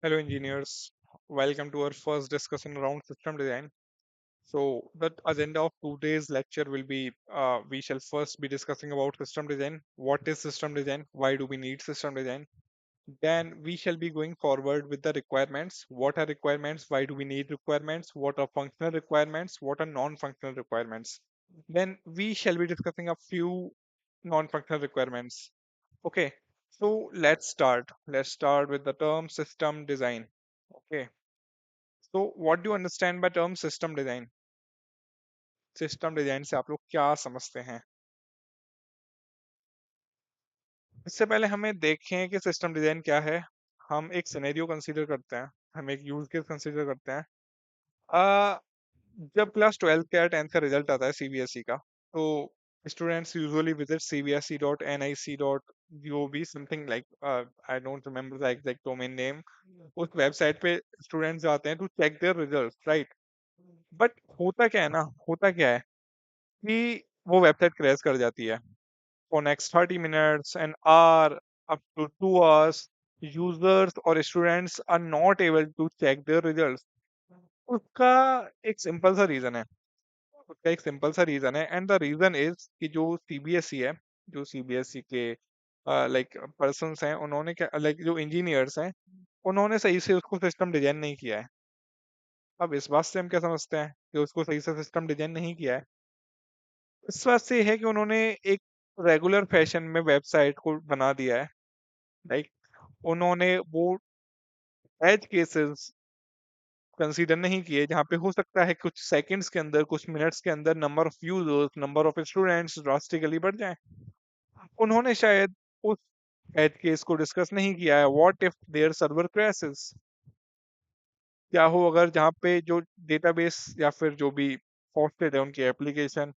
Hello, engineers. Welcome to our first discussion around system design. So, the agenda of today's lecture will be we shall first be discussing about system design. What is system design? Why do we need system design? Then we shall be going forward with the requirements. What are requirements? Why do we need requirements? What are functional requirements? What are non-functional requirements? Then we shall be discussing a few non-functional requirements. Okay, so let's start. Let's start with the term system design. Okay, so what do you understand by term system design? System design से आप लोग क्या समझते हैं? इससे पहले हमें देखें कि सिस्टम डिजाइन क्या है। हम एक सिनेरियो कंसीडर करते हैं, हम एक यूज केस कंसीडर करते हैं। आ, जब क्लास 12th का या 10th का रिजल्ट आता है सीबीएसई का, तो students usually visit cbse.nic.gov something like, I don't remember the exact domain name. उस वेबसाइट पे स्टूडेंट्स जाते हैं to check their results, right? But होता क्या है ना, होता क्या है कि वो वेबसाइट क्रैश कर जाती है। For next 30 minutes, an hour, up to 2 hours, users or students are not able to check their results. उसका एक सिंपल सा रीजन है, उसका एक सिंपल सा रीजन है, एंड द रीजन इज कि जो सीबीएसई है, जो सीबीएसई के लाइक पर्सन्स हैं, उन्होंने क्या, लाइक जो इंजीनियर्स हैं, उन्होंने सही से उसको सिस्टम डिजाइन नहीं किया है। अब इस बात से हम क्या समझते हैं कि उसको सही से सिस्टम डिजाइन नहीं किया है? इस बात से है कि उन्होंने एक रेगुलर फैशन में वेबसाइट को बना दिया है, लाइक उन्होंने वो एज केसेस कंसीडर नहीं किए जहाँ पे हो सकता है कुछ सेकंड्स के अंदर, कुछ मिनट्स के अंदर number of users, number of students drastically बढ़ जाए। उन्होंने शायद उस एज केस को डिस्कस नहीं किया है। What if there server crashes? क्या हो अगर जहाँ पे जो डेटाबेस या फिर जो भी होस्टेड है उनकी एप्लीकेशन,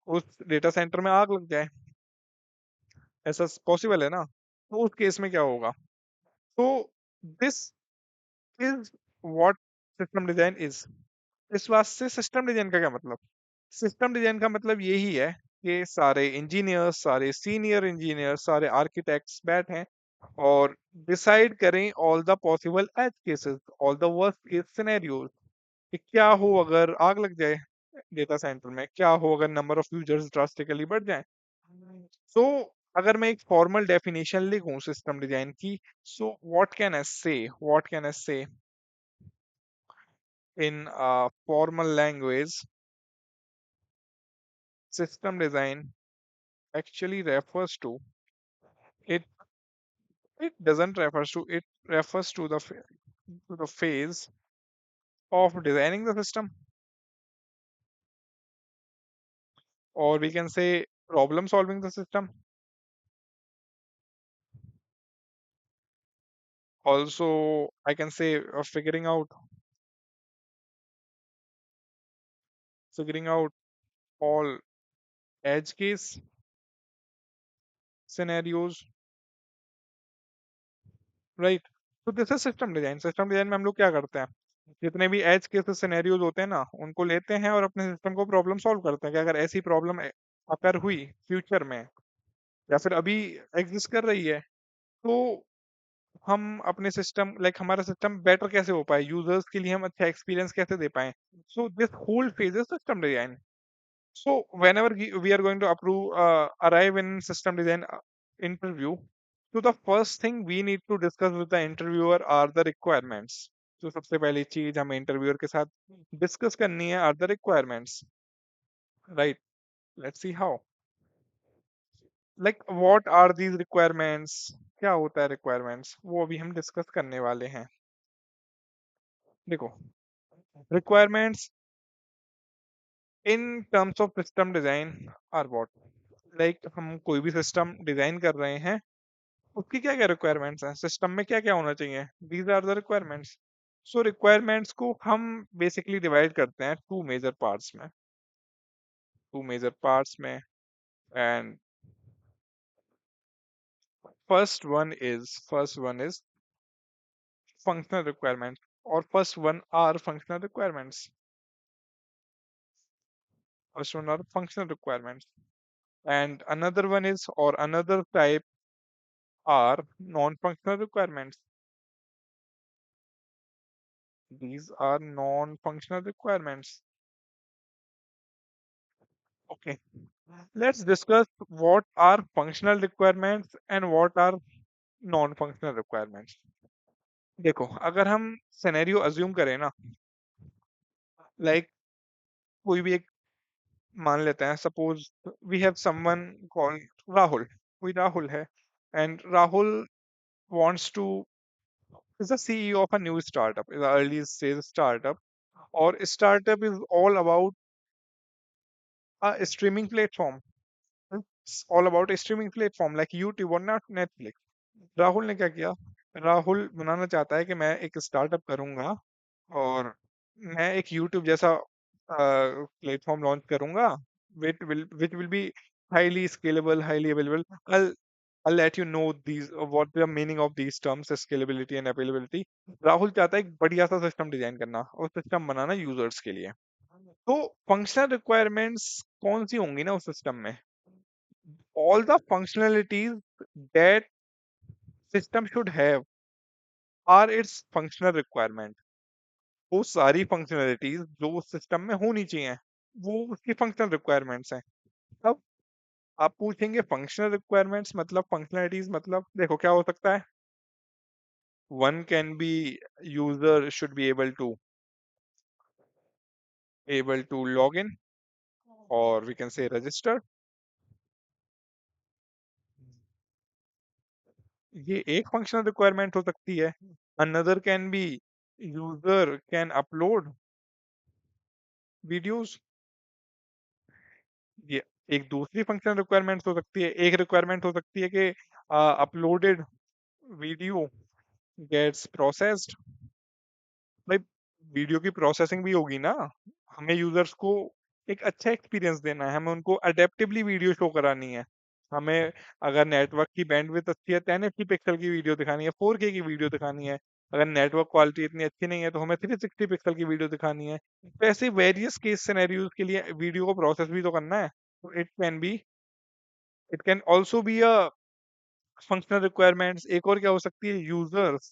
उस डेटा सेंटर में आग लग जाए? ऐसा पॉसिबल है ना? तो उस केस में क्या होगा? तो this is what system design is. इस वास्ते सिस्टम डिजाइन का क्या मतलब? सिस्टम डिजाइन का मतलब यही है कि सारे इंजीनियर्स, सारे सीनियर इंजीनियर्स, सारे आर्किटेक्ट्स बैठें और डिसाइड करें all the possible edge cases, all the worst case scenarios, कि क्या हो अगर आग लग जाए डेटा सेंटर में, क्या हो अगर नंबर ऑफ यूजर्स ड्रास्टिकली बढ़ जाए। सो अगर मैं एक फॉर्मल डेफिनेशन लिखूं सिस्टम डिजाइन की, सो व्हाट कैन आई से in formal language? System design actually refers to, it it doesn't refers to, it refers to to the phase of designing the system, or we can say problem solving the system. Also I can say figuring out all edge case scenarios, right? तो this is system design. System design में हम लोग क्या करते हैं, जितने भी as case scenarios होते हैं ना, उनको लेते हैं और अपने सिस्टम को प्रॉब्लम सॉल्व करते हैं कि अगर ऐसी प्रॉब्लम अकर हुई फ्यूचर में, या फिर अभी एग्जिस्ट कर रही है, तो हम अपने सिस्टम, लाइक हमारा सिस्टम बेटर कैसे हो पाए, यूजर्स के लिए हम अच्छा एक्सपीरियंस कैसे दे पाए। So this whole phase is system design. So whenever we are going to arrive in system design interview, so the first thing we need to discuss with the interviewer are the requirements. तो सबसे पहली चीज हमें interviewer के साथ discuss करनी है, are the requirements, right? Let's see how, like what are these requirements. क्या होता है रिक्वायरमेंट्स, वो अभी हम डिस्कस करने वाले हैं। देखो, requirements in terms of system design are what, like हम कोई भी सिस्टम डिजाइन कर रहे हैं, उसकी क्या क्या रिक्वायरमेंट्स हैं, सिस्टम में क्या क्या होना चाहिए, these are the requirements. So requirements को हम बेसिकली डिवाइड करते हैं टू मेजर पार्ट्स में। And first one is functional requirements, or first one are functional requirements. First one are functional requirements, and another one is, or another type are non-functional requirements. These are non-functional requirements. Okay, let's discuss what are functional requirements and what are non-functional requirements. देखो, अगर हम scenario assume करें ना, like कोई भी एक मान लेते हैं, suppose we have someone called Rahul, कोई राहुल है, and Rahul wants to is the CEO of a new startup, is an early stage startup, or startup is all about a streaming platform. It's all about a streaming platform like YouTube or not Netflix. Rahul ने क्या किया? राहुल बनाना चाहता है कि मैं एक startup करूंगा और मैं एक YouTube जैसा प्लेटफॉर्म लॉन्च करूंगा which will be highly scalable, highly available. I'll let you know these what the meaning of these terms scalability and availability. Rahul चाहता है एक बढ़िया सा सिस्टम डिजाइन करना और सिस्टम बनाना यूजर्स के लिए। तो फंक्शनल रिक्वायरमेंट्स कौन सी होंगी ना उस सिस्टम में? All the functionalities that system should have are its functional requirement. वो सारी फंक्शनैलिटीज जो उस सिस्टम में होनी चाहिए वो उसकी फंक्शनल रिक्वायरमेंट्स हैं। अब आप पूछेंगे फंक्शनल रिक्वायरमेंट्स मतलब फंक्शनैलिटीज मतलब, देखो क्या हो सकता है। One can B user should be able to log in, or we can say register। ये एक फंक्शनल रिक्वायरमेंट हो सकती है। Another can be user can upload videos. ये एक दूसरी फंक्शनल रिक्वायरमेंट हो सकती है। एक रिक्वायरमेंट हो सकती है कि अपलोडेड वीडियो गेट्स प्रोसेस्ड। भाई, वीडियो की प्रोसेसिंग भी होगी ना। हमें यूजर्स को एक अच्छा एक्सपीरियंस देना है, हमें उनको अडेप्टिवली वीडियो शो करानी है। हमें अगर नेटवर्क की बैंडविड्थ अच्छी है 1080 पिक्सल की वीडियो दिखानी है, 4K की वीडियो दिखानी है। अगर नेटवर्क क्वालिटी इतनी अच्छी नहीं है तो हमें 360 पिक्सल की वीडियो दिखानी है। तो ऐसे वेरियस केस सिनेरियोज के लिए वीडियो को प्रोसेस भी तो करना है। तो it can also be a functional requirements. एक और क्या हो सकती है? Users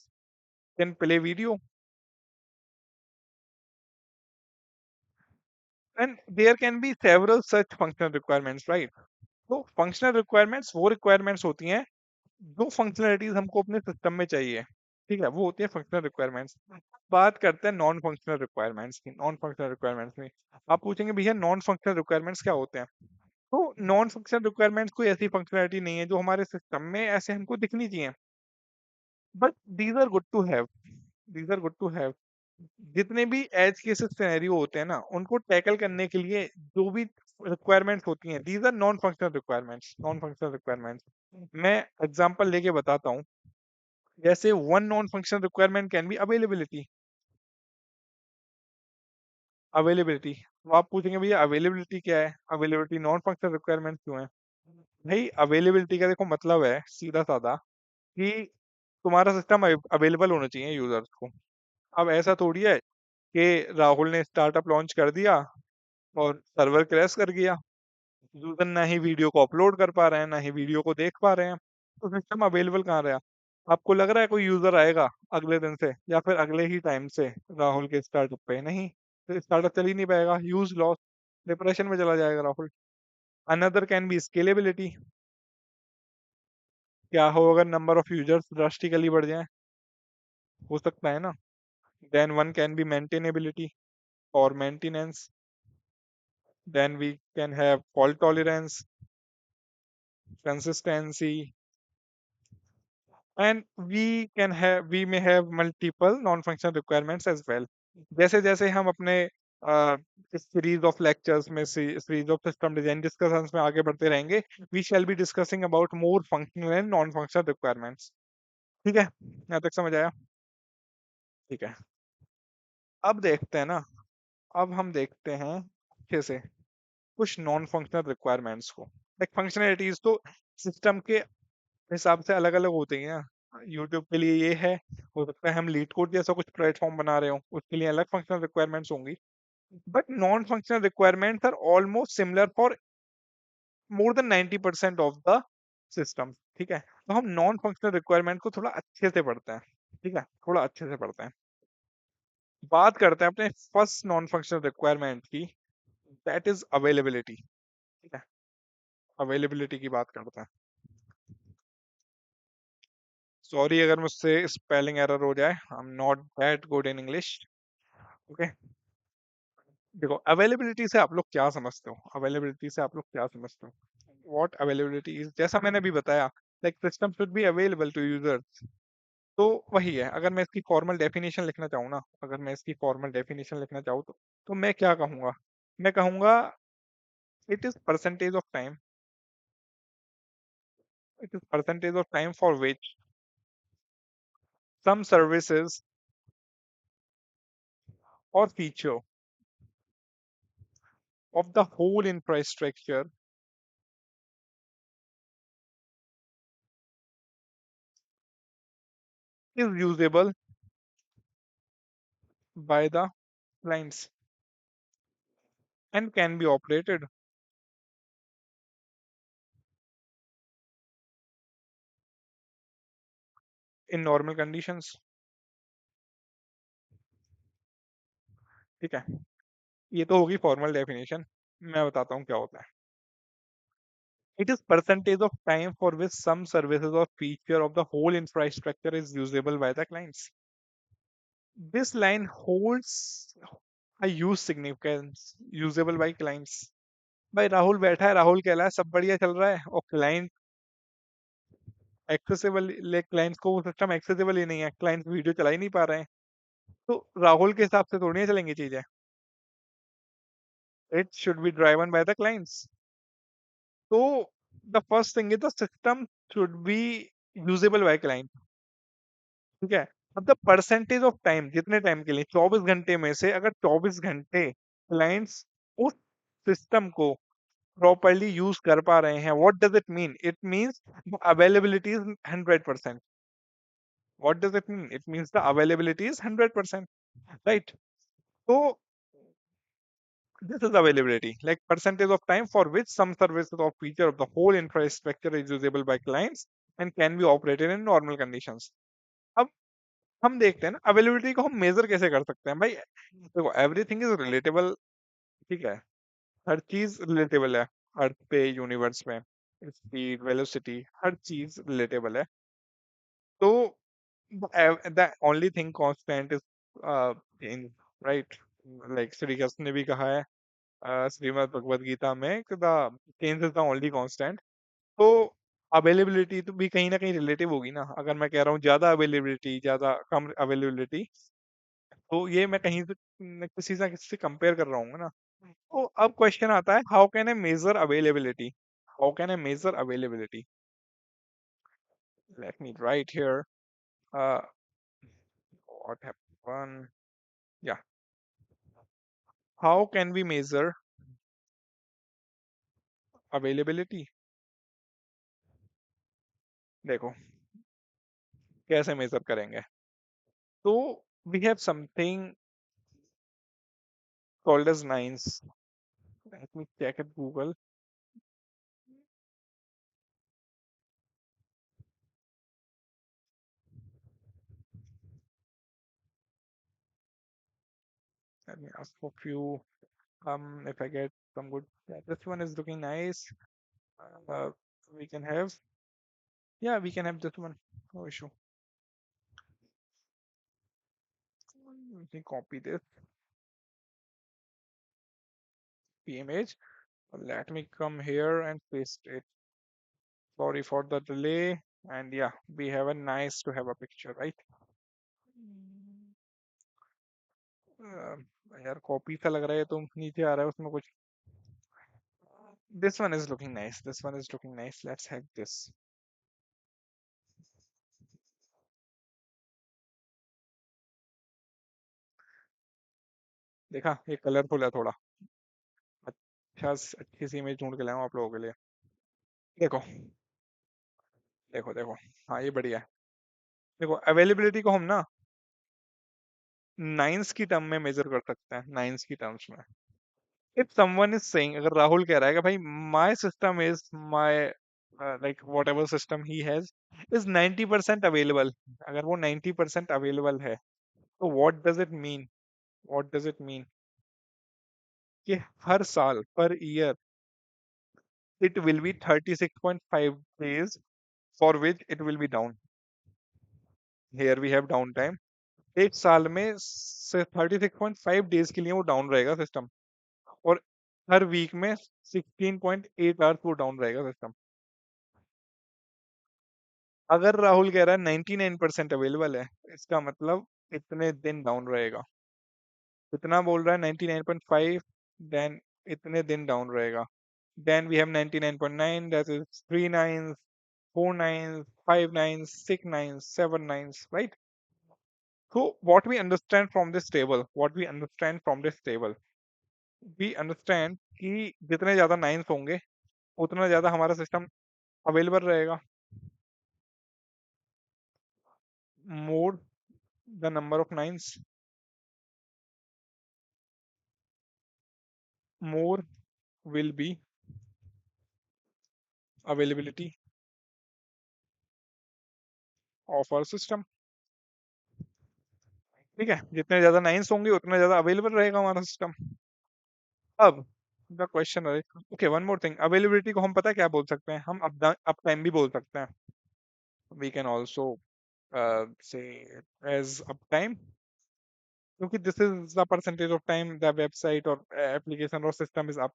can play video and there can be several such functional requirements, right? तो फंक्शनल रिक्वायरमेंट्स वो रिक्वायरमेंट्स होती हैं जो फंक्शनलिटीज हमको अपने सिस्टम में चाहिए। ठीक है, वो होती है फंक्शनल रिक्वायरमेंट्स। बात करते हैं नॉन फंक्शनल रिक्वायरमेंट्स की। नॉन फंक्शनल रिक्वायरमेंट्स में आप पूछेंगे भैया नॉन फंक्शनल रिक्वायरमेंट्स क्या होते हैं? तो नॉन फंक्शनल रिक्वायरमेंट्स कोई ऐसी फंक्शनलिटी नहीं है जो हमारे सिस्टम में ऐसे हमको दिखनी चाहिए, but these are good to have. These are good to have. जितने भी एज केसेस सिनेरियो होते हैं ना, उनको टैकल करने के लिए जो भी रिक्वायरमेंट्स होती हैं, these are non functional requirements. Non functional requirements मैं एग्जांपल लेके बताता हूँ। जैसे one non functional requirement can be availability. Availability, तो आप पूछेंगे भैया अवेलेबिलिटी क्या है, अवेलेबिलिटी नॉन फंक्शनल रिक्वायरमेंट क्यों है? भाई, अवेलेबिलिटी का देखो मतलब है सीधा साधा कि तुम्हारा सिस्टम अवेलेबल होना चाहिए यूजर्स को। अब ऐसा थोड़ी है कि राहुल ने स्टार्टअप लॉन्च कर दिया और सर्वर क्रैश कर गया, यूजर ना ही वीडियो को अपलोड कर पा रहे हैं ना ही वीडियो को देख पा रहे हैं, तो सिस्टम अवेलेबल कहाँ रहा? आपको लग रहा है कोई यूजर आएगा अगले दिन से या फिर अगले ही टाइम से राहुल के स्टार्टअप पे? नहीं, तो स्टार्टअप चल ही नहीं पाएगा, यूज लॉस, डिप्रेशन में चला जाएगा Rahul. Another can be scalability. क्या हो अगर नंबर ऑफ यूजर्स ड्रास्टिकली बढ़ जाए? हो सकता है ना। Then one can be maintainability और maintenance. Then we can have fault tolerance, consistency, and we may have multiple non functional requirements as well. जैसे जैसे हम अपने इस सीरीज ऑफ लेक्चर्स में series of system design discussions में आगे बढ़ते रहेंगे, we shall be discussing about more functional and non functional requirements. ठीक है, यहाँ तक समझ आया? ठीक है, अब देखते हैं ना। अब हम देखते हैं अच्छे से कुछ नॉन फंक्शनल रिक्वायरमेंट्स को। लाइक फंक्शनलिटीज तो सिस्टम के हिसाब से अलग अलग होते हैं ना। यूट्यूब के लिए ये है, हो सकता है हम लीड कोड जैसा कुछ प्लेटफॉर्म बना रहे हो, उसके लिए अलग फंक्शनल रिक्वायरमेंट्स होंगी। But non functional requirements are almost similar for more than 90% of the system. ठीक है, तो हम नॉन फंक्शनल रिक्वायरमेंट को थोड़ा अच्छे से पढ़ते हैं। ठीक है, थोड़ा अच्छे से पढ़ते हैं। बात करते हैं अपने फर्स्ट नॉन फंक्शनल रिक्वायरमेंट की, दैट इज अवेलेबिलिटी। ठीक है, अवेलेबिलिटी की बात करते हैं। सॉरी अगर मुझसे स्पेलिंग एरर हो जाए, I am not that good in English. Okay, देखो अवेलेबिलिटी से आप लोग क्या समझते हो, अवेलेबिलिटी से आप लोग क्या समझते हो, व्हाट अवेलेबिलिटी इज, जैसा मैंने अभी बताया, like system should be available to users. तो वही है, अगर मैं इसकी फॉर्मल डेफिनेशन लिखना चाहूँ ना, अगर मैं इसकी फॉर्मल डेफिनेशन लिखना चाहूँ तो मैं क्या कहूंगा, मैं कहूंगा it is percentage of time, it is percentage of time for which some services or feature of the whole infrastructure is usable by the clients and can be operated in normal conditions। ठीक है, ये तो होगी formal definition. मैं बताता हूँ क्या होता है। It is percentage of time for which some services or feature of the whole infrastructure is usable by the clients। This line holds a use significance, usable by clients। भाई राहुल बैठा है, राहुल कहला है, सब बढ़िया चल रहा है, और क्लाइंट एक्सेसिबल, ले क्लाइंट्स को वो सिस्टम एक्सेसिबल ही नहीं है, क्लाइंट्स वीडियो चला ही नहीं पा रहे हैं। तो राहुल के हिसाब से थोड़ी ना चलेंगी चीजें, it should be driven by the clients. तो the first thing is the system should be usable by client. ठीक है, अब द परसेंटेज ऑफ टाइम, जितने टाइम के लिए, 24 घंटे में से अगर 24 घंटे क्लाइंट्स उस सिस्टम को प्रॉपरली यूज कर पा रहे हैं, what does it mean, it means availability is 100%। What does it mean, it means the availability is 100%, right. तो this is availability, like percentage of time for which some services or feature of the whole infrastructure is usable by clients and can be operated in normal conditions। अब हम देखते हैं ना availability को हम major कैसे कर सकते हैं भाई। देखो एवरीथिंग इज रिलेटेबल। ठीक है, हर चीज रिलेटेबल है, अर्थ पे, यूनिवर्स में, स्पीड, वेलोसिटी, हर चीज रिलेटेबल है। तो the only thing constant is change, right. Like Shri Krishna ने भी कहा है श्रीमद् भगवत गीता में कि the change is the only constant. तो अवेलेबिलिटी तो भी कहीं ना कहीं रिलेटिव होगी ना, अगर मैं कह रहा हूँ ज्यादा अवेलेबिलिटी, ज्यादा कम अवेलेबिलिटी, तो ये मैं कहीं से किसी से किसी से कंपेयर कर रहा हूँ ना। तो अब क्वेश्चन आता है, how can I measure availability, how can I measure availability. Let me write here what happen, या how can we measure availability. देखो कैसे मेजर करेंगे, तो we have something called as nines। Let me check at Google। Let me ask for few. If I get some good, yeah, this one is looking nice. Uh, we can have, yeah, we can have this one. No issue. Let me copy this image. Let me come here and paste it. Sorry for the delay. And yeah, we have a nice to have a picture, right? Uh, यार copy सा लग रहा है, तो नीचे आ रहा है उसमें कुछ। This one is looking nice. This one is looking nice. Let's have this। देखा, ये कलरफुल है थोड़ा। अच्छी सी इमेज ढूंढ के लाया हूँ आप लोगों के लिए। देखो देखो देखो, हाँ ये बढ़िया है। देखो अवेलेबिलिटी को हम ना नाइन्स की टर्म में मेजर कर सकते हैं, नाइन्स की टर्म्स में। इफ समवन इज सेइंग, अगर राहुल कह रहा है कि भाई my system is my, like what ever system he has is 90% available, अगर वो 90% अवेलेबल है, तो what does it mean. What does it mean? कि हर साल per year it will be 36.5 days for which it will be down. Here we have downtime. एक साल में 36.5 days के लिए वो डाउन रहेगा सिस्टम, और हर वीक में 16.8 आवर्स वो डाउन रहेगा सिस्टम। अगर राहुल कह रहा है 99% अवेलेबल है, इसका मतलब इतने दिन डाउन रहेगा। इतना बोल रहा है 99.5, देन इतने दिन डाउन रहेगा। Then we have 99.9, that is 3 9s, 4 9s, 5 9s, 6 9s, 7 9s, right? So what we understand from this table, we understand कि जितने ज्यादा नाइन्स होंगे उतना ज्यादा हमारा सिस्टम अवेलेबल रहेगा। More the number of nines, more will be availability of our system. ठीक है, जितने ज्यादा नाइन्स होंगे उतना ज्यादा अवेलेबल रहेगा हमारा सिस्टम। अब द क्वेश्चन है, okay one more thing, availability को हम पता है क्या बोल सकते हैं? हम अप टाइम भी बोल सकते हैं। We can also say as uptime, क्योंकि this is the percentage of time the website और एप्लीकेशन और सिस्टम इज अप,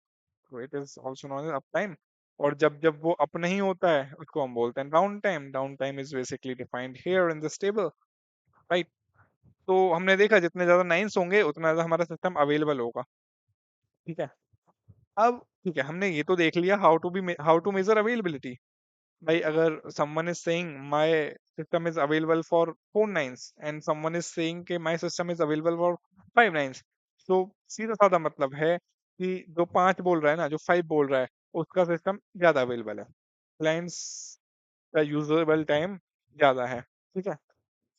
तो it is also known as uptime. और जब जब वो अप नहीं होता है उसको हम बोलते हैं down time. Down time is basically defined here in this table, right? तो हमने देखा जितने ज्यादा नाइन्स होंगे उतना ज्यादा हमारा सिस्टम अवेलेबल होगा। ठीक है, अब ठीक है, हमने ये तो देख लिया हाउ टू मेजर अवेलेबिलिटी। भाई अगर someone is saying my system is available for 4 nines and someone is saying कि my system is available for 5 nines, तो सीधा साधा मतलब है कि जो 5 बोल रहा है ना, जो 5 बोल रहा है, उसका सिस्टम ज्यादा अवेलेबल है। क्लाइंट्स का यूजेबल टाइम ज्यादा है। ठीक है,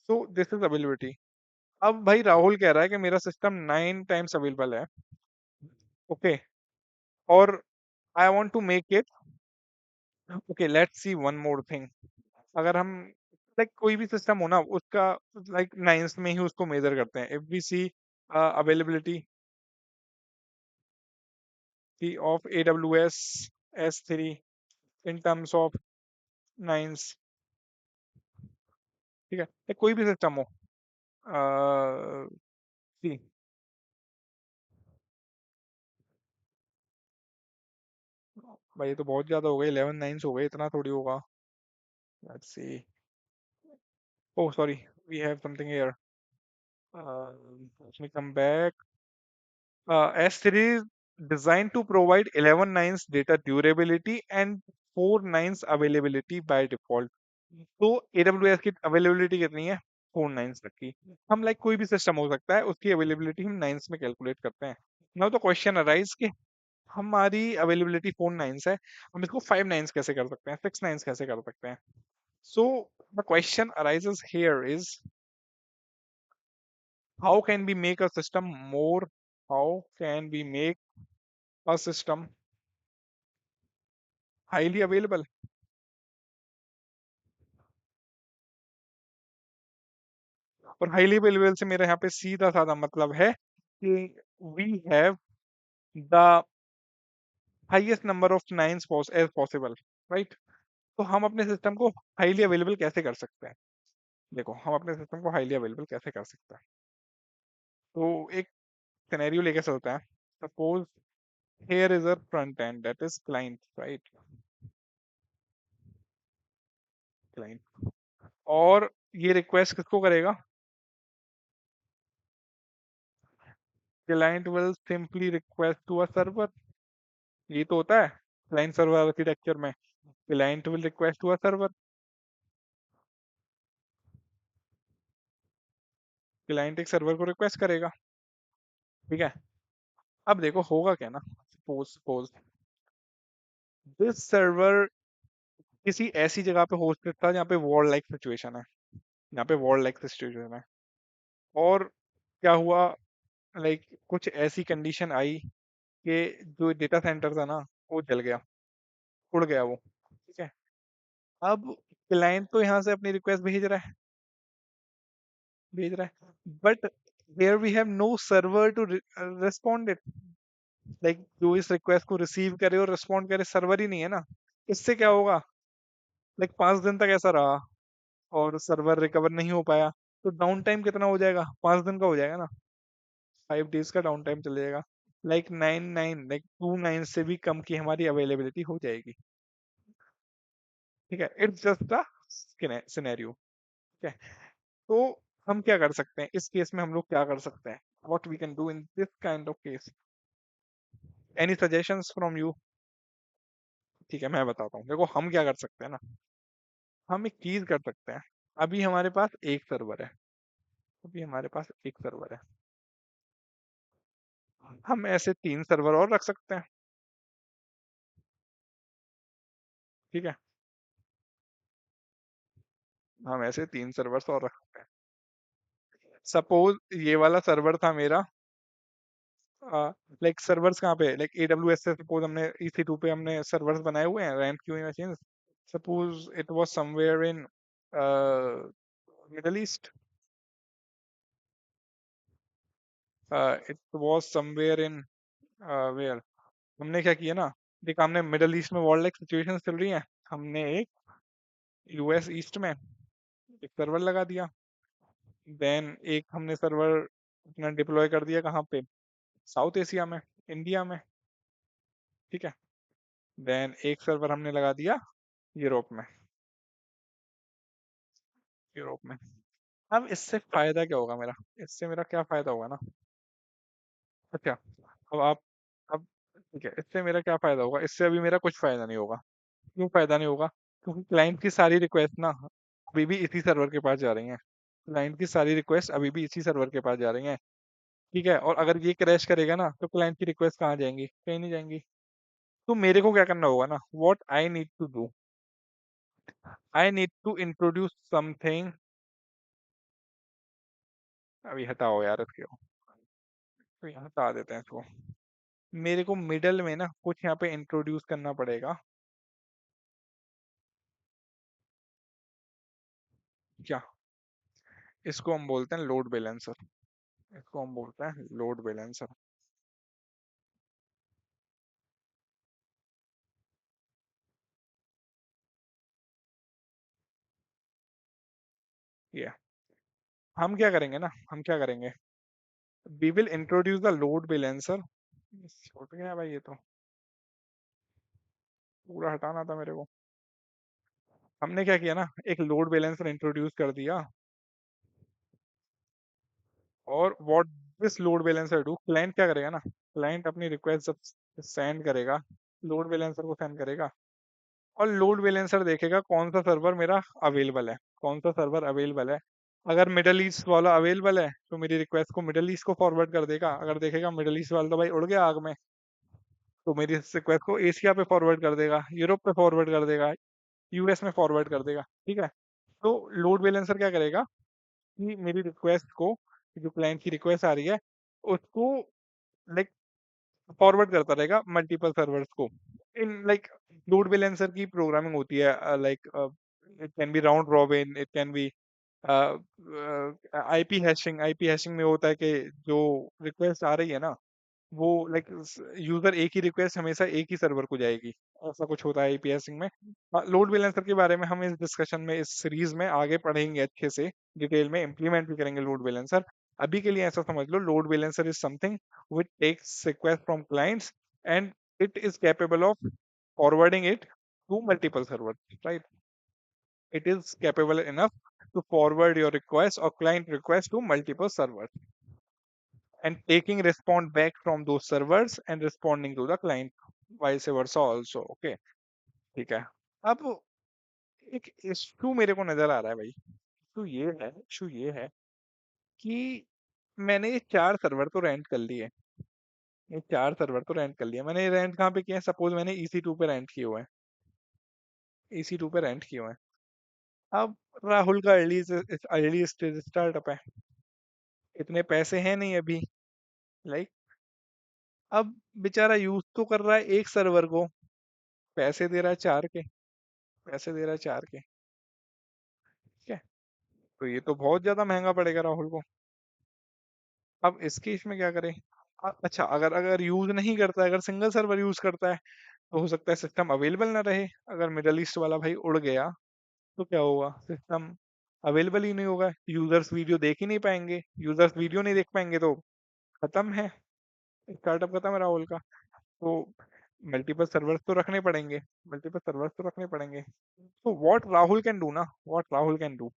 सो दिस इज अवेलेबिलिटी। अब भाई राहुल कह रहा है कि मेरा सिस्टम 9 टाइम्स अवेलेबल है, ओके, और I want to make it, okay let's see one more thing. अगर हम लाइक कोई भी सिस्टम हो ना, उसका लाइक नाइन्स में ही उसको मेजर करते हैं। इफ वी सी अवेलेबिलिटी की of AWS S3 in terms of nines, ठीक है, या कोई भी सिस्टम हो, सी भाई ये तो बहुत ज्यादा हो गए, 11 नाइन्स हो गए, इतना थोड़ी होगा। Let's see, oh sorry, we have something here, let me come back. S3 is designed to provide 11 nines data durability and 4 nines availability by default. तो AWS की अवेलेबिलिटी कितनी है? 4 नाइन्स तक की। हम लाइक कोई भी सिस्टम हो सकता है, उसकी अवेलेबिलिटी हम नाइन्स में कैलकुलेट करते हैं। नाउ तो क्वेश्चन अराइज कि हमारी अवेलेबिलिटी 4 नाइन्स है, हम इसको 5 नाइन्स कैसे कर सकते हैं, 6 नाइन्स कैसे कर सकते हैं? So the question arises here is, how can we make a system more, how can we make a system highly available? और हाईली अवेलेबल से मेरा यहाँ पे सीधा साधा मतलब है कि we have the highest number of nines as possible, right? तो हम अपने सिस्टम को हाईली अवेलेबल कैसे कर सकते हैं? देखो, हम अपने सिस्टम को हाईली अवेलेबल कैसे कर सकते हैं, तो एक सिनेरियो लेके चलते हैं। Suppose here is a front end, that is client, right? Client, और ये रिक्वेस्ट किसको करेगा? Client will simply request to a server, ये तो होता है क्लाइंट सर्वर आर्किटेक्चर में। Client will request to a server, client एक सर्वर को रिक्वेस्ट करेगा। ठीक है, अब देखो होगा क्या ना, सपोज सपोज दिस सर्वर किसी ऐसी जगह पे होस्टेड था जहाँ पे वॉर लाइक सिचुएशन है, जहाँ पे वॉर लाइक सिचुएशन है, और क्या हुआ, लाइक कुछ ऐसी कंडीशन आई कि जो डेटा सेंटर था ना, वो जल गया, उड़ गया वो। ठीक है, अब क्लाइंट तो यहाँ से अपनी रिक्वेस्ट भेज रहा है, but Here we have no server to respond it. Like जो इस रिक्वेस्ट को रिसीव करे और रिस्पॉन्ड करे, सर्वर ही नहीं है ना। इससे क्या होगा? लाइक 5 दिन तक ऐसा रहा और सर्वर रिकवर नहीं हो पाया, तो डाउन टाइम कितना हो जाएगा? 5 दिन का हो जाएगा ना। 5 डेज का डाउन टाइम चले जाएगा। लाइक 99, लाइक 29 से भी कम की हमारी अवेलेबिलिटी हो जाएगी। ठीक है, इट्स जस्ट अ सिनेरियो। ठीक है, तो हम क्या कर सकते हैं इस केस में? हम लोग क्या कर सकते हैं? What we can do in this kind of case? Any suggestions from you? ठीक है, मैं बताता हूँ। देखो हम क्या कर सकते हैं ना, हम एक चीज कर सकते हैं। अभी हमारे पास एक सर्वर है, अभी हमारे पास एक सर्वर है। हम ऐसे 3 सर्वर और रख सकते हैं। ठीक है, हम ऐसे 3 सर्वर और रख सकते हैं। सपोज ये वाला सर्वर था मेरा, लाइक सर्वर्स कहाँ पे? लाइक AWS से सपोज हमने EC2 पे हमने सर्वर्स बनाए हुए हैं, रैंप की हुई machine. Suppose it was somewhere in Middle East, it was somewhere in where. हमने क्या किया ना, देख हमने मिडल ईस्ट में वॉर लाइक सिचुएशन चल रही है, हमने एक US ईस्ट में एक सर्वर लगा दिया। देन एक हमने सर्वर अपना डिप्लॉय कर दिया कहाँ पे? साउथ एशिया में, इंडिया में। ठीक है, देन एक सर्वर हमने लगा दिया यूरोप में, यूरोप में। अब इससे फायदा क्या होगा मेरा? इससे मेरा क्या फायदा होगा ना? अच्छा, अब आप, अब ठीक है, इससे मेरा क्या फायदा होगा? इससे अभी मेरा कुछ फायदा नहीं होगा। क्यों फायदा नहीं होगा? क्योंकि क्लाइंट की सारी रिक्वेस्ट ना अभी भी इसी सर्वर के पास जा रही हैं। क्लाइंट की सारी रिक्वेस्ट अभी भी इसी सर्वर के पास जा रही हैं। ठीक है, और अगर ये क्रैश करेगा ना तो क्लाइंट की रिक्वेस्ट कहाँ जाएंगी? कहीं नहीं जाएंगी। तो मेरे को क्या करना होगा ना, what I need to do, I need to introduce something. अभी हटाओ यार इसको, तो यहाँ हटा देते हैं इसको। मेरे को मिडल में ना कुछ यहाँ पे इंट्रोड्यूस करना पड़ेगा। क्या? इसको हम बोलते हैं लोड बैलेंसर। इसको हम बोलते हैं लोड बैलेंसर। ये हम क्या करेंगे ना, हम क्या करेंगे, we will introduce the load balancer. छोड़ गया भाई ये तो, पूरा हटाना था मेरे को। हमने क्या किया ना, एक लोड बैलेंसर इंट्रोड्यूस कर दिया। और what this load balancer do, client क्या करेगा ना, क्लाइंट अपनी रिक्वेस्ट जब सेंड करेगा, लोड बैलेंसर को सेंड करेगा। और लोड बैलेंसर देखेगा कौन सा सर्वर मेरा अवेलेबल है, कौन सा सर्वर अवेलेबल है। अगर मिडल ईस्ट वाला अवेलेबल है तो मेरी रिक्वेस्ट को मिडल ईस्ट को फॉरवर्ड कर देगा। अगर देखेगा मिडल ईस्ट वाला तो भाई उड़ गया आग में, तो मेरी रिक्वेस्ट को एशिया पे फॉरवर्ड कर देगा, यूरोप पे फॉरवर्ड कर देगा, US में फॉरवर्ड कर देगा। ठीक है, तो लोड बैलेंसर क्या करेगा कि मेरी रिक्वेस्ट को, जो क्लाइंट की रिक्वेस्ट आ रही है, उसको लाइक फॉरवर्ड करता रहेगा मल्टीपल सर्वर्स को। इन लाइक लोड बैलेंसर की प्रोग्रामिंग होती है, like it can be round robin, it can be IP hashing में होता है कि जो रिक्वेस्ट आ रही है ना, वो लाइक यूजर एक ही रिक्वेस्ट हमेशा एक ही सर्वर को जाएगी। ऐसा कुछ होता है आईपी हैशिंग में। लोड बैलेंसर के बारे में हम इस डिस्कशन में, इस सीरीज में आगे पढ़ेंगे अच्छे से, डिटेल में इम्प्लीमेंट भी करेंगे लोड बैलेंसर। अभी के लिए ऐसा समझ लो, load balancer is something which takes request from clients and it is capable of forwarding it to multiple servers, right? It is capable enough to forward your request or client request to multiple servers and taking response back from those servers and responding to the client, vice versa also. Okay, ठीक है। अब एक issue मेरे को नजर आ रहा है भाई। इशू ये है कि मैंने ये 4 सर्वर तो रेंट कर लिए, ये 4 सर्वर तो रेंट कर लिया मैंने। ये रेंट कहाँ पे किया है? सपोज मैंने EC2 पे रेंट किए हुए हैं, EC2 पे रेंट किए हुए हैं। अब राहुल का अर्ली स्टेज स्टार्टअप है, इतने पैसे हैं नहीं अभी। लाइक अब बेचारा यूज तो कर रहा है एक सर्वर को, पैसे दे रहा है 4 के, पैसे दे रहा है 4 के। ठीक है, तो ये तो बहुत ज्यादा महंगा पड़ेगा राहुल को। अब इस केस में क्या करें? अच्छा, अगर अगर यूज नहीं करता है, अगर सिंगल सर्वर यूज करता है, तो हो सकता है सिस्टम अवेलेबल ना रहे। अगर मिडल ईस्ट वाला भाई उड़ गया तो क्या होगा? सिस्टम अवेलेबल ही नहीं होगा, यूजर्स वीडियो देख ही नहीं पाएंगे। यूजर्स वीडियो नहीं देख पाएंगे तो खत्म है, स्टार्टअप खत्म है राहुल का। तो मल्टीपल सर्वर्स तो रखने पड़ेंगे, मल्टीपल सर्वर्स तो रखने पड़ेंगे। So what Rahul can do ना, what Rahul can do,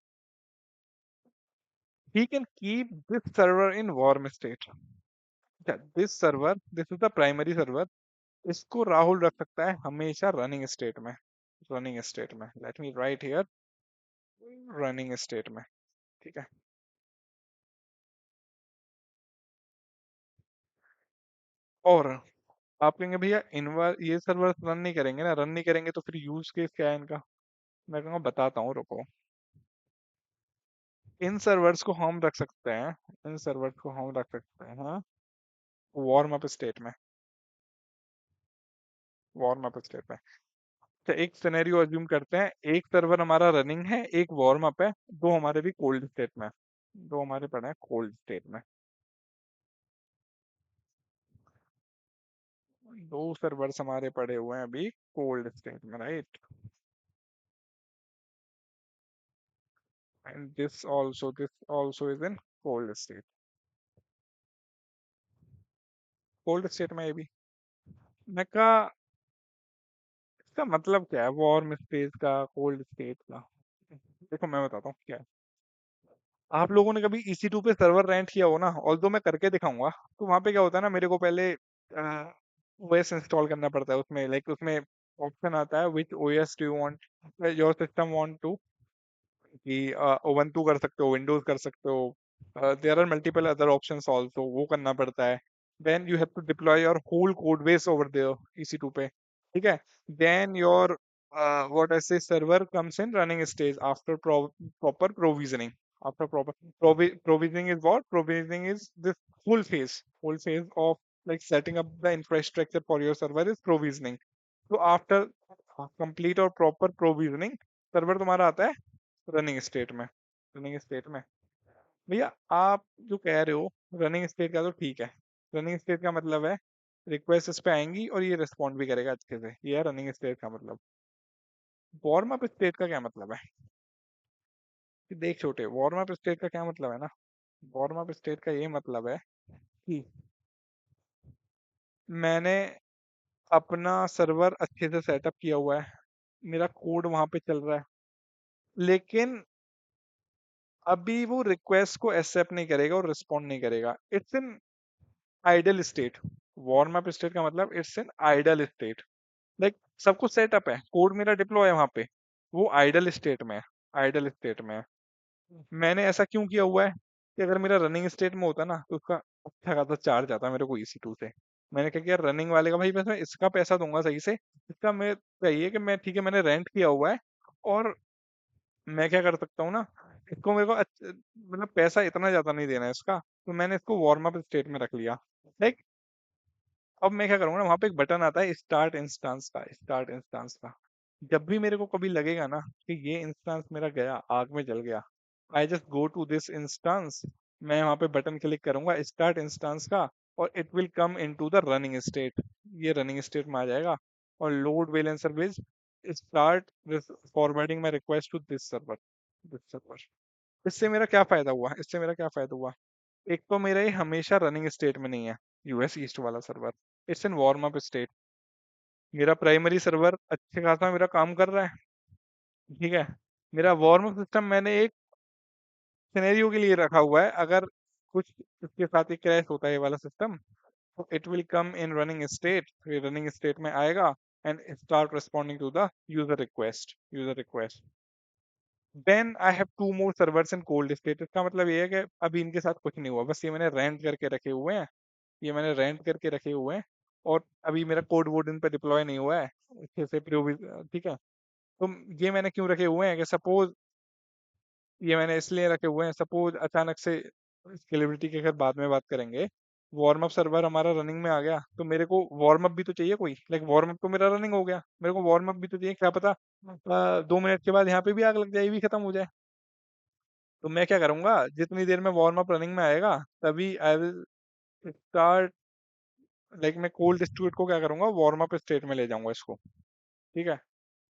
he can keep this server in warm state. This server, this is the primary server, इसको राहुल रख सकता है हमेशा रनिंग स्टेट में। रनिंग स्टेट में, late me write here, running state में। ठीक है। और आप कहेंगे भैया इनवर ये सर्वर रन नहीं करेंगे ना, रन नहीं करेंगे तो फिर यूज केस क्या है इनका? मैं कहूँगा बताता हूँ, रुको। इन सर्वर्स को हम रख सकते हैं, इन सर्वर्स को हम रख सकते हैं वार्म अप स्टेट में, वार्म अप स्टेट में। तो एक सिनेरियो अज्यूम करते हैं, एक सर्वर हमारा रनिंग है, एक वार्म अप है, दो हमारे भी कोल्ड स्टेट में, दो हमारे पड़े हैं कोल्ड स्टेट में। दो सर्वर्स हमारे पड़े हुए हैं अभी कोल्ड स्टेट में, right? And this also is in cold state, cold state में ये भी। मैं कहा इसका मतलब क्या है वार्म स्टेट का, कोल्ड स्टेट का? देखो मैं बताता हूँ क्या है। आप लोगों ने कभी EC2 पे सर्वर रेंट किया हो ना, ऑल्दो मैं करके दिखाऊंगा। तो वहां पे क्या होता है ना, मेरे को पहले ओएस इंस्टॉल करना पड़ता है उसमें, लाइक उसमें ऑप्शन आता है which OS do you want, your system want to, कि उबंटू कर सकते हो, विंडोज कर सकते हो, there are multiple other options also, वो करना पड़ता है। Then you have to deploy your whole code base over there EC2 पे। ठीक है। Then your what I say server comes in running stage after proper provisioning. After proper provisioning is what? Provisioning is this whole phase of like setting up the infrastructure for your server is provisioning. तो after complete और proper provisioning, server तुम्हारा आता है running state में। Running state में भैया आप जो कह रहे हो रनिंग स्टेट का, तो ठीक है। रनिंग स्टेट का मतलब है रिक्वेस्ट इस पे आएंगी और ये रिस्पॉन्ड भी करेगा अच्छे से, ये है रनिंग स्टेट का मतलब। वार्म अप स्टेट का क्या मतलब है? कि देख छोटे, वार्म अप स्टेट का क्या मतलब है ना, वार्म अप स्टेट का ये मतलब है कि मैंने अपना सर्वर अच्छे से सेटअप किया हुआ है, मेरा कोड वहां पे चल रहा है, लेकिन अभी वो रिक्वेस्ट को एक्सेप्ट नहीं करेगा और रिस्पॉन्ड नहीं करेगा। It's in idle state. Warm up state का मतलब it's in idle state. Like सब कुछ सेटअप है, कोड मेरा डिप्लॉय है वहां पे, वो आइडल स्टेट में है, आइडल स्टेट में है। मैंने ऐसा क्यों किया हुआ है कि अगर मेरा रनिंग स्टेट में होता ना तो उसका अच्छा खासा चार्ज आता मेरे को EC2 से। मैंने कहा कि यार रनिंग वाले का भाई बस मैं इसका पैसा दूंगा सही से, इसका मैं चाहिए कि मैं ठीक है मैंने रेंट किया हुआ है, और मैं क्या कर सकता हूँ ना, इसको मेरे को मतलब पैसा इतना ज्यादा नहीं देना है इसका, तो मैंने इसको वार्म अप स्टेट में रख लिया। लाइक अब मैं क्या करूंगा ना, वहां पे एक बटन आता है स्टार्ट इंस्टेंस का, स्टार्ट इंस्टेंस का। जब भी मेरे को कभी लगेगा ना कि ये इंस्टेंस मेरा गया, आग में जल गया, I just go to this instance, मैं वहां पे बटन क्लिक करूंगा स्टार्ट इंस्टेंस का, और it will come into the running state, ये रनिंग स्टेट में आ जाएगा। और load balancer will start forwarding my request to this server, this server. इससे मेरा क्या फायदा हुआ, इससे मेरा क्या फायदा हुआ? एक तो मेरा ये हमेशा रनिंग स्टेट में नहीं है, US ईस्ट वाला server, it's in warm up state. मेरा प्राइमरी सर्वर अच्छे खासा मेरा काम कर रहा है, ठीक है। मेरा वार्म अप सिस्टम मैंने एक सिनेरियो के लिए रखा हुआ है, अगर कुछ इसके साथ ही क्रैश होता है ये वाला सिस्टम, तो it will come in running state, ये रनिंग स्टेट में आएगा and start responding to the user request, user request. Then I have two more servers in cold state. इसका मतलब ये है कि अभी इनके साथ कुछ नहीं हुआ, बस ये मैंने रेंट करके रखे हुए हैं, ये मैंने रेंट करके रखे हुए हैं, और अभी मेरा कोड वोड इन पे डिप्लॉय नहीं हुआ है अच्छे से ठीक है। तो ये मैंने क्यों रखे हुए हैं कि सपोज, ये मैंने इसलिए रखे हुए हैं सपोज अचानक से, स्केलेबिलिटी की अगर बाद में बात करेंगे, वार्म अप सर्वर हमारा रनिंग में आ गया, तो मेरे को वार्म अप भी तो चाहिए कोई, लाइक वार्म अप तो मेरा रनिंग हो गया, मेरे को वार्म अप भी तो चाहिए, क्या पता 2 मिनट के बाद यहाँ पे भी आग लग जाए, ये भी खत्म हो जाए। तो मैं क्या करूंगा, जितनी देर में वार्म अप रनिंग में आएगा तभी आई विल स्टार्ट, लाइक मैं कोल्ड स्टूडेंट को क्या करूंगा, वार्म अप स्टेट में ले जाऊंगा इसको। ठीक है।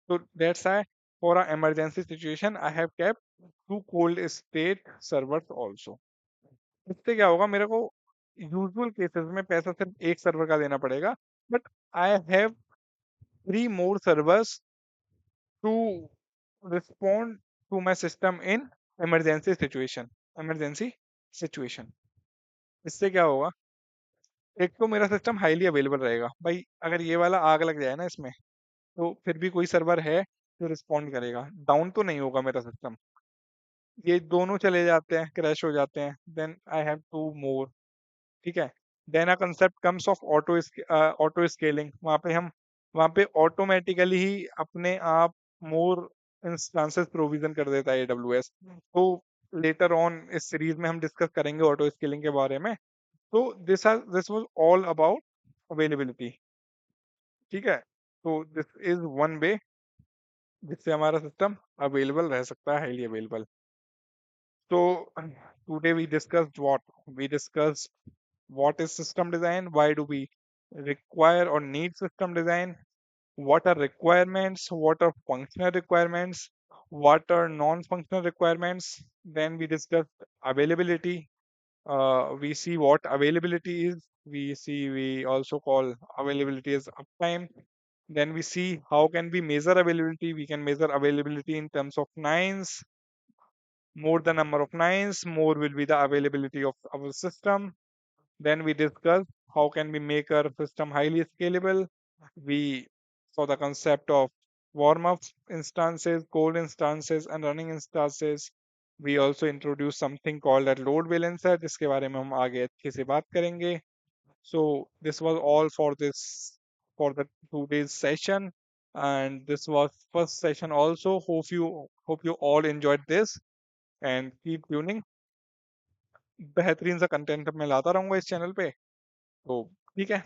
तो that's why, for a emergency situation I have kept two cold state servers also. इससे क्या होगा, मेरे को यूजुअल केसेस में पैसा सिर्फ एक सर्वर का देना पड़ेगा, but I have 3 more servers to respond to my system in emergency situation, emergency situation। इससे क्या होगा, एक तो मेरा सिस्टम हाईली अवेलेबल रहेगा भाई, अगर ये वाला आग लग जाए ना इसमें, तो फिर भी कोई सर्वर है जो रिस्पॉन्ड करेगा, डाउन तो नहीं होगा मेरा सिस्टम। ये दोनों चले जाते हैं, क्रैश हो जाते हैं, देन आई हैव 2 more। ठीक है। Then a concept comes of auto scaling. वहाँ पे ऑटोमेटिकली ही अपने आप मोर इंस्टांसेस प्रोविजन कर देता है AWS। तो लेटर ऑन इस सीरीज में हम डिस्कस करेंगे ऑटो स्केलिंग के बारे में। तो this was all about availability. ठीक है। तो दिस इज वन वे जिससे हमारा सिस्टम अवेलेबल रह सकता है, highly available. So today we discussed what is system design, why do we require or need system design, what are requirements, what are functional requirements, what are non-functional requirements. Then we discussed availability. We see what availability is. We also call availability as uptime. Then we see how can we measure availability. We can measure availability in terms of nines. More the number of nines, more will be the availability of our system. Then we discussed how can we make our system highly scalable. We saw the concept of warm-up instances, cold instances, and running instances. We also introduced something called a load balancer, जिसके बारे में हम आगे अच्छे से बात करेंगे. So this was all for the today's session, and this was first session also. Hope you all enjoyed this and keep tuning। बेहतरीन सा कंटेंट मैं लाता रहूंगा इस चैनल पे। तो ठीक है,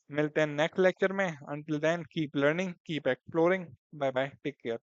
मिलते हैं नेक्स्ट लेक्चर में। Until then keep learning, keep exploring. Bye bye, take care.